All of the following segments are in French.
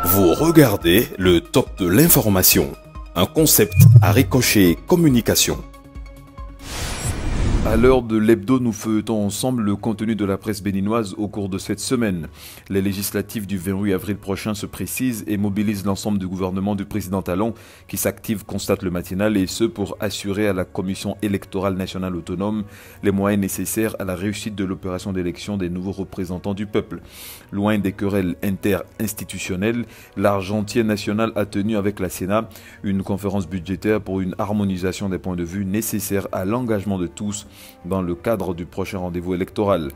Vous regardez le top de l'information, un concept à ricochet communication. À l'heure de l'hebdo, nous feuilletons ensemble le contenu de la presse béninoise au cours de cette semaine. Les législatives du 28 avril prochain se précisent et mobilisent l'ensemble du gouvernement du président Talon qui s'active, constate le matinal, et ce pour assurer à la Commission électorale nationale autonome les moyens nécessaires à la réussite de l'opération d'élection des nouveaux représentants du peuple. Loin des querelles inter-institutionnelles, l'Argentier national a tenu avec la Sénat une conférence budgétaire pour une harmonisation des points de vue nécessaires à l'engagement de tous dans le cadre du prochain rendez-vous électoral.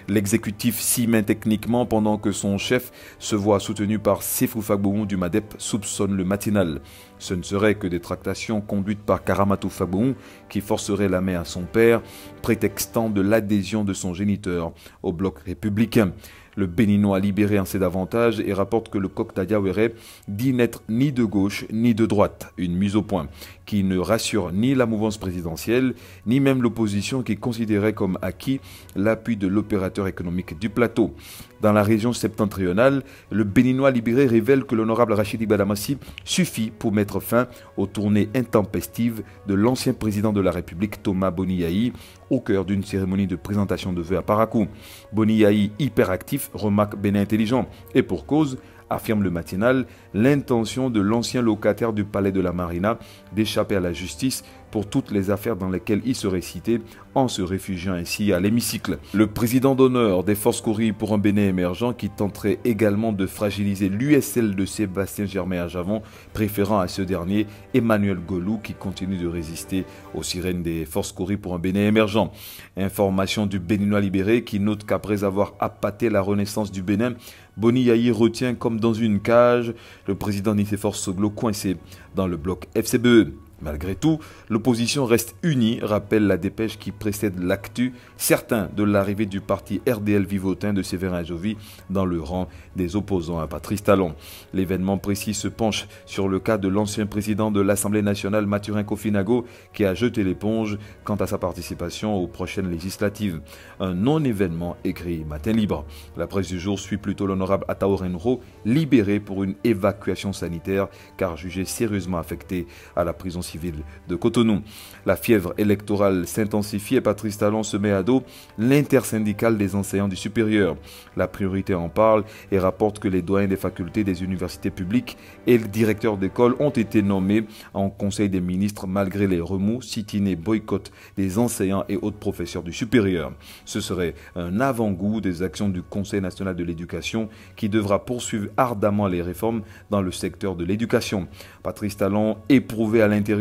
L'exécutif s'y met techniquement pendant que son chef se voit soutenu par Sefou Fagbohou du MADEP, soupçonne le matinal. Ce ne serait que des tractations conduites par Karamatou Fagbohou qui forcerait la main à son père, prétextant de l'adhésion de son géniteur au bloc républicain. Le Béninois libéré en sait davantage et rapporte que le coq Tadiawere dit n'être ni de gauche ni de droite, une mise au point qui ne rassure ni la mouvance présidentielle, ni même l'opposition qui considérait comme acquis l'appui de l'opérateur économique du plateau. Dans la région septentrionale, le Béninois libéré révèle que l'honorable Rachidi Badamassi suffit pour mettre fin aux tournées intempestives de l'ancien président de la République Thomas Boni Yayi au cœur d'une cérémonie de présentation de vœux à Parakou. Boni Yayi, hyperactif, remarque Bénin intelligent, et pour cause, affirme le matinal, l'intention de l'ancien locataire du palais de la Marina d'échapper à la justice pour toutes les affaires dans lesquelles il serait cité en se réfugiant ainsi à l'hémicycle. Le président d'honneur des forces Kouri pour un Bénin émergent qui tenterait également de fragiliser l'USL de Sébastien Germain à Javon, préférant à ce dernier Emmanuel Golou qui continue de résister aux sirènes des forces Kouri pour un Bénin émergent. Information du Béninois libéré qui note qu'après avoir appâté la renaissance du Bénin, Boni Yayi retient comme dans une cage le président Nicéphore Soglo coincé dans le bloc FCBE. Malgré tout, l'opposition reste unie, rappelle la dépêche qui précède l'actu, certain de l'arrivée du parti RDL Vivotin de Séverin Jovi dans le rang des opposants à Patrice Talon. L'événement précis se penche sur le cas de l'ancien président de l'Assemblée nationale Mathurin Kofinago qui a jeté l'éponge quant à sa participation aux prochaines législatives. Un non-événement écrit Matin Libre. La presse du jour suit plutôt l'honorable Atao Renro, libéré pour une évacuation sanitaire car jugé sérieusement affecté à la prison civile de Cotonou. La fièvre électorale s'intensifie et Patrice Talon se met à dos l'intersyndicale des enseignants du supérieur. La priorité en parle et rapporte que les doyens des facultés des universités publiques et le directeur d'école ont été nommés en conseil des ministres malgré les remous, sit-in et boycott des enseignants et autres professeurs du supérieur. Ce serait un avant-goût des actions du Conseil national de l'éducation qui devra poursuivre ardemment les réformes dans le secteur de l'éducation. Patrice Talon, éprouvé à l'intérieur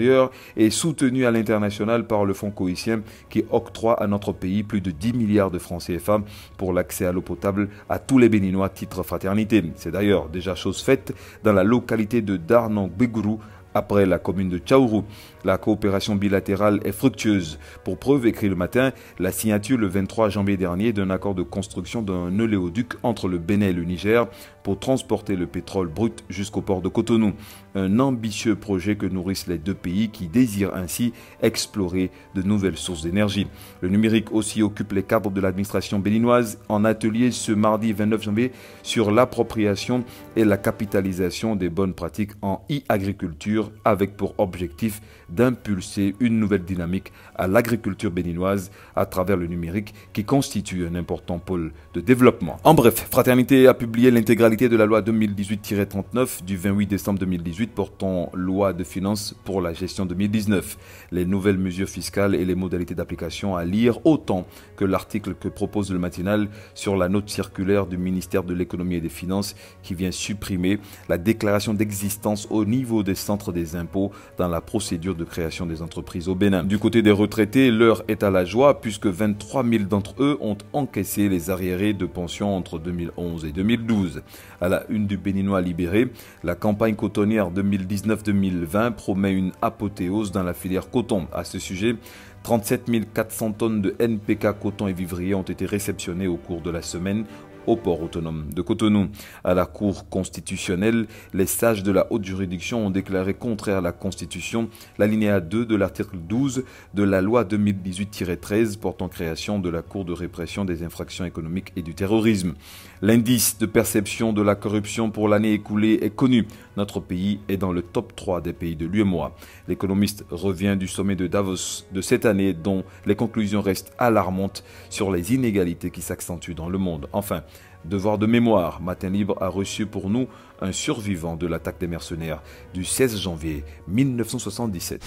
et soutenu à l'international par le Fonds coïtien qui octroie à notre pays plus de 10 milliards de francs CFA pour l'accès à l'eau potable à tous les Béninois titre fraternité. C'est d'ailleurs déjà chose faite dans la localité de Darnon-Begourou après la commune de Tchaourou. La coopération bilatérale est fructueuse. Pour preuve, écrit le matin, la signature le 23 janvier dernier d'un accord de construction d'un oléoduc entre le Bénin et le Niger pour transporter le pétrole brut jusqu'au port de Cotonou. Un ambitieux projet que nourrissent les deux pays qui désirent ainsi explorer de nouvelles sources d'énergie. Le numérique aussi occupe les cadres de l'administration béninoise en atelier ce mardi 29 janvier sur l'appropriation et la capitalisation des bonnes pratiques en e-agriculture avec pour objectif d'impulser une nouvelle dynamique à l'agriculture béninoise à travers le numérique qui constitue un important pôle de développement. En bref, Fraternité a publié l'intégralité de la loi 2018-39 du 28 décembre 2018 portant loi de finances pour la gestion 2019. Les nouvelles mesures fiscales et les modalités d'application à lire autant que l'article que propose le matinal sur la note circulaire du ministère de l'économie et des finances qui vient supprimer la déclaration d'existence au niveau des centres des impôts dans la procédure de création des entreprises au Bénin. Du côté des retraités, l'heure est à la joie puisque 23 000 d'entre eux ont encaissé les arriérés de pension entre 2011 et 2012. À la une du Béninois libéré, la campagne cotonnière 2019-2020 promet une apothéose dans la filière coton. À ce sujet, 37 400 tonnes de NPK coton et vivrier ont été réceptionnées au cours de la semaine au port autonome de Cotonou. À la Cour constitutionnelle, les sages de la haute juridiction ont déclaré contraire à la Constitution l'alinéa 2 de l'article 12 de la loi 2018-13 portant création de la Cour de répression des infractions économiques et du terrorisme. L'indice de perception de la corruption pour l'année écoulée est connu. Notre pays est dans le top 3 des pays de l'UEMOA. L'économiste revient du sommet de Davos de cette année dont les conclusions restent alarmantes sur les inégalités qui s'accentuent dans le monde. Enfin, devoir de mémoire, Matin Libre a reçu pour nous un survivant de l'attaque des mercenaires du 16 janvier 1977.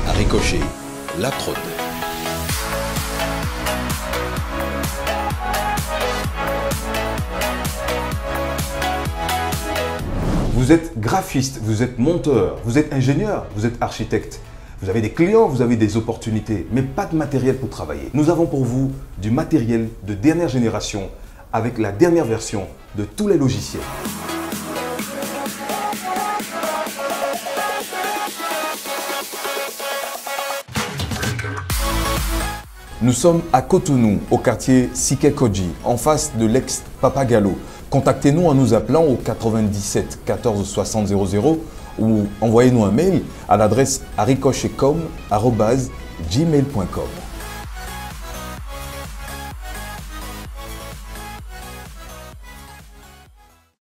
À Ricochet, la trône. Vous êtes graphiste, vous êtes monteur, vous êtes ingénieur, vous êtes architecte. Vous avez des clients, vous avez des opportunités, mais pas de matériel pour travailler. Nous avons pour vous du matériel de dernière génération avec la dernière version de tous les logiciels. Nous sommes à Cotonou, au quartier Sikekoji, en face de l'ex-Papagalo. Contactez-nous en nous appelant au 97 14 60 00 ou envoyez-nous un mail à l'adresse aricochetcom@gmail.com.